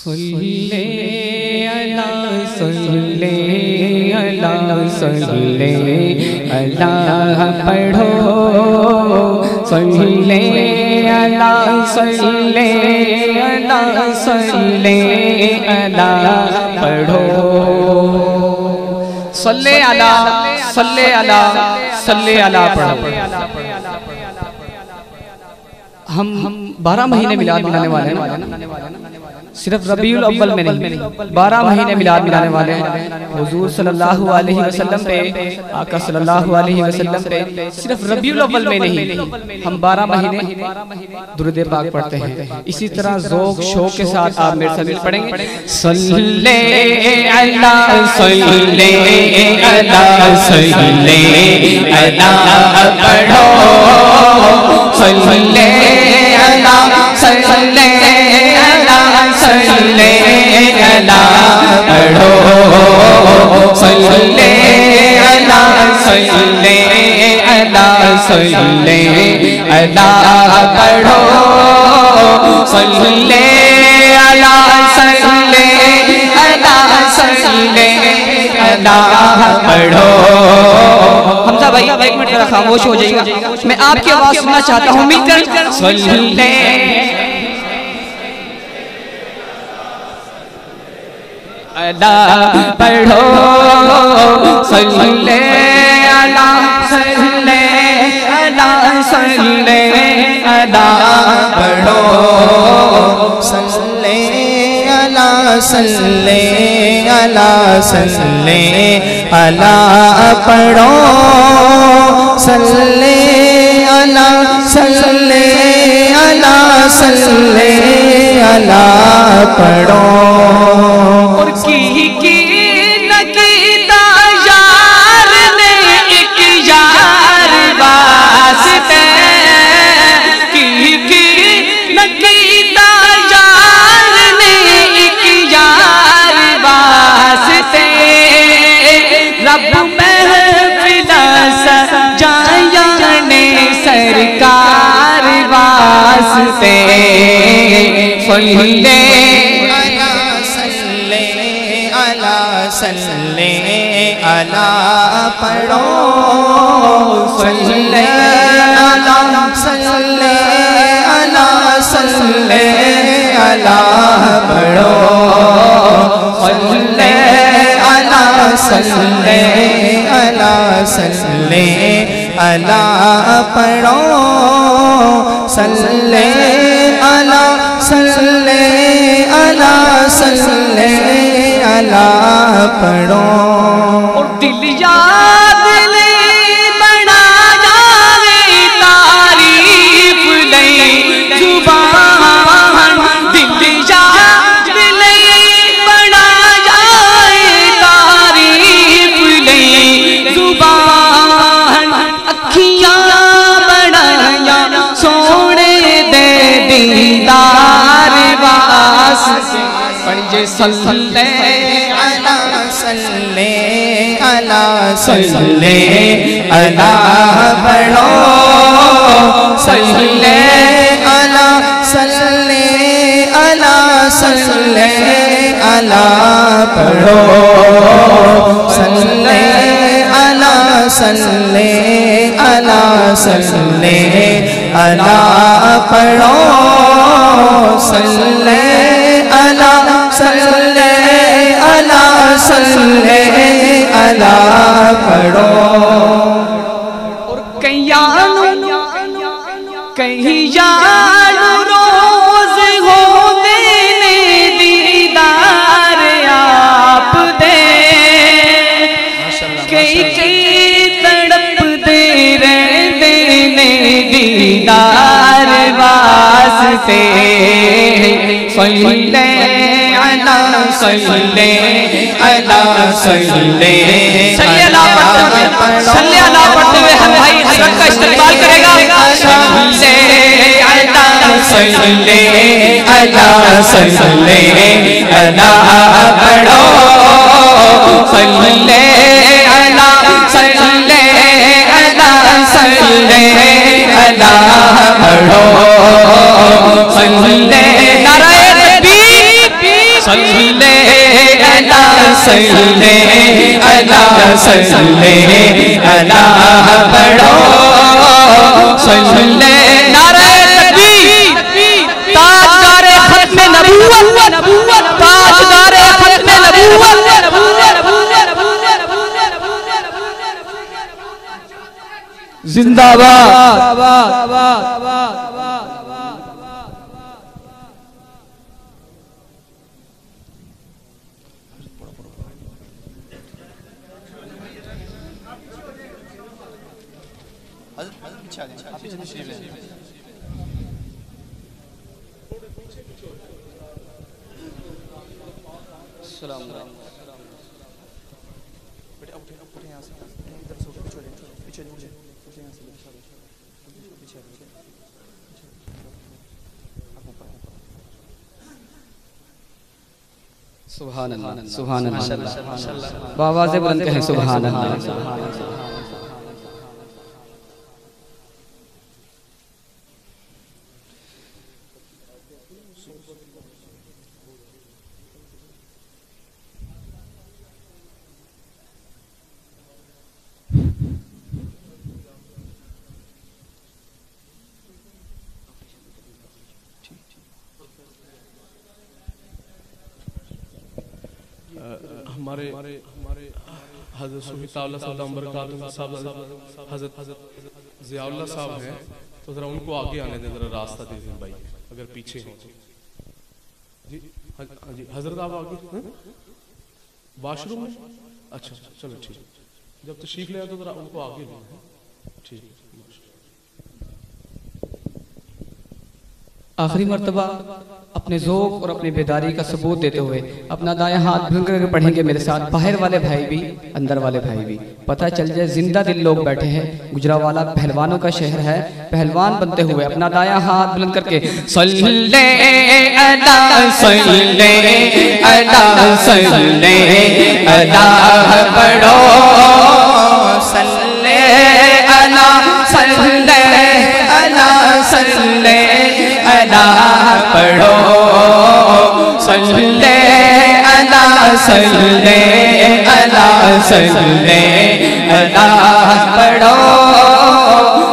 صلی اللہ صلی اللہ صلی اللہ پڑھو صلی اللہ صلی اللہ صلی اللہ پڑھو صلی اللہ صلی اللہ صلی اللہ پڑھو۔ ہم 12 مہینے میلاد منانے والے ہیں، صرف ربیع الاول میں نہیں، 12 مہینے میلاد منانے والے ہیں۔ حضور صلی اللہ علیہ وسلم پہ، آقا صلی اللہ علیہ وسلم پہ صرف ربیع الاول میں نہیں، ہم 12 مہینے درود پاک پڑھتے ہیں۔ اسی طرح ذوق شوق کے ساتھ آپ میرے ساتھ پڑھیں گے صلی اللہ صلی اللہ صلی اللہ پڑھو صلی اللہ صلی اللہ صلی اللہ پڑھو صلی اللہ صلی اللہ صلی اللہ پڑھو صلی اللہ صلی اللہ صلی اللہ پڑھو۔ حمزہ بھائی ایک منٹ ذرا خاموش ہو جائیے گا، میں آپ کی آواز سننا چاہتا ہوں۔ امید کر صلی اللہ پڑھو صلی اللہ صلی اللہ صلی اللہ پڑھو صلی اللہ صلی اللہ صلی اللہ پڑھو صلی اللہ صلی اللہ صلی اللہ پڑھو۔ صلی اللہ صلی اللہ صلی اللہ پڑھو صلی اللہ صلی اللہ صلی اللہ پڑھو صلی اللہ صلی اللہ صلی اللہ پڑھو صلی اللہ صلی اللہ صلی اللہ پڑھو۔ اور دل یاد لے بڑا جائے تعریف لے زبان، دل یاد لے بڑا جائے تعریف لے زبان، اکھیاں بڑا سونے دے دیدار واسطے پڑھیے صلی اللہ صلی اللہ صلی اللہ پڑھو صلی اللہ صلی اللہ صلی اللہ پڑھو صلی اللہ صلی اللہ صلی اللہ پڑھو صلی اللہ صلی اللہ صلی اللہ پڑھو۔ اور کہیں روز ہو دینے دیدار آپ دے، کئی تڑپ دے رہ دینے دیدار واسطے صلی اللہ صلی اللہ صلی اللہ پڑھتے ہوئے ہم بھائی حضرت کا استقبال کرے گا صلی اللہ صلی اللہ صلی اللہ پڑھو صلی اللہ صلی اللہ صلی اللہ پڑھو صلی اللہ صلی علی صلی علی صلی علی پڑھو صلی نعرہ تکبیر تاجدار ختم نبوت تاجدار ختم نبوت زندہ باد سبحان اللہ سبحان اللہ بآواز بلند کہیں سبحان اللہ ہمارے حضرت صوفی تعالیٰ صلی اللہ علیہ وبرکاتہ صاحب حضرت ضیاء اللہ صاحب ہیں تو ذرا ان کو آگے آنے دیں ذرا راستہ دے دیں بھائی اگر پیچھے ہوں جی جی حضرت آپ آگے واش روم میں اچھا چلو ٹھیک جب تشریف لے آئے تو ذرا ان کو آگے لیں ٹھیک آخری مرتبہ اپنے ذوق اور اپنی بیداری کا ثبوت دیتے ہوئے اپنا دائیں ہاتھ بھنگ کر پڑھیں گے میرے ساتھ باہر والے بھائی بھی اندر والے بھائی بھی پتہ چل جائے زندہ دل لوگ بیٹھے ہیں گجرانوالہ پہلوانوں کا شہر ہے پہلوان بنتے ہوئے اپنا دائیں ہاتھ بلند کر کے صلی علی صلی علی صلی علی پڑھو صلی علی صلی علی صلی علی پڑھو صلی علی صلی علی صلی علی پڑھو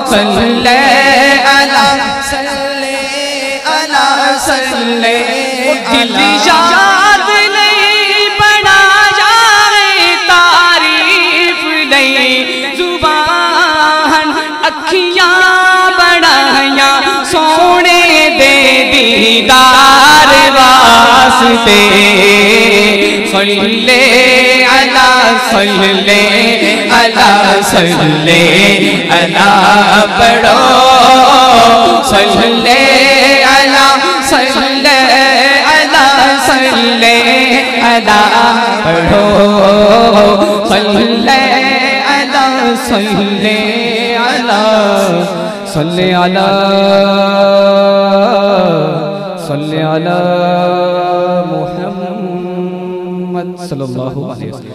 صلی علی صلی علی صلی علی یاد نہیں بنا جائے تعریف نہیں زبان اکھیاں بڑھائیاں سونے دے دیدار واسطے صلی علی صلی علی صلی علی پڑھو صلی علی صلی علی صلی علی پڑھو صلی علی صلی علی صلی علی صلی علی محمد صلی اللہ علیہ وسلم